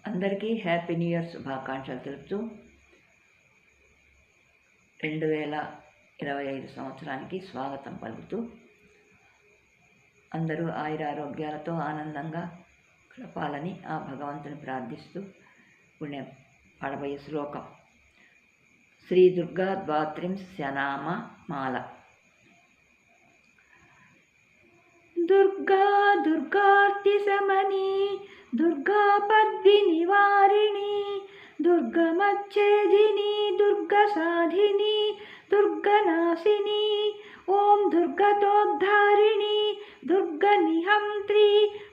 అందరికీ happy new year శుభాకాంక్షలు తెలుపుతూ 2025 సంవత్సరానికి స్వాగతం పలుకుతూ అందరూ ఆయురారోగ్యాలతో ఆనందంగా గడపాలని ఆ భగవంతుని ప్రార్థిస్తూ పుణ్యం పాడబోయే శ్లోకం శ్రీ దుర్గా ద్వాత్రింశనామ మాల. దుర్గా దుర్గార్తి సమని దుర్గా పద్వినివారిణి దుర్గమచ్ఛేదిని దుర్గసాధిని దుర్గనాశిని ఓం దుర్గతోద్ధారిణి దుర్గనిహంత్రి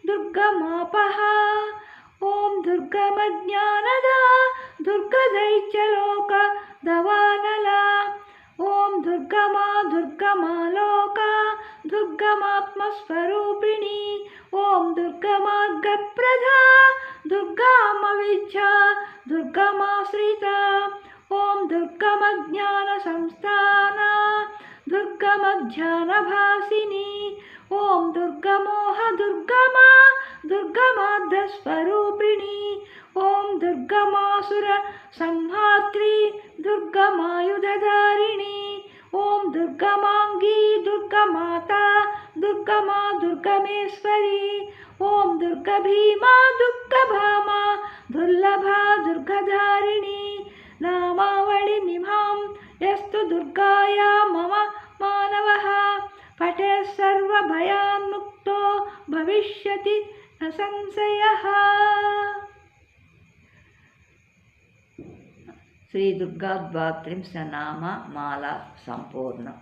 దుర్గమాపహ ఓం దుర్గమజ్ఞానదా దుర్గదైత్యలోక దవానలా ఓం దుర్గమా దుర్గమాలోక దుర్గమాత్మస్వరూపిణి ఓం దుర్గమార్గప్రదా దుర్గామవిద్యా దుర్గమాశ్రిత ఓం దుర్గమజ్ఞాన సంస్థాన దుర్గమధ్యానభాసిని ఓం దుర్గమోహ దుర్గమా దుర్గమార్ధస్వరూపిణి ఓం దుర్గమాసుర సంహాత్రి దుర్గమాయుధధారిణి ఓం దుర్గమాంగీ దుర్గమాతా దుర్గమా దుర్గమేశ్వరి ఓం దుర్గభీమా దుర్గభామా దుర్లభా దుర్గధారిణి నామావళిమిమాం యస్తు దుర్గాయా మమ మానవః పఠే సర్వభయాన్ముక్తో భవిష్యతి న సంశయః. శ్రీ దుర్గా ద్వాత్రింశనామ మాల సంపూర్ణం.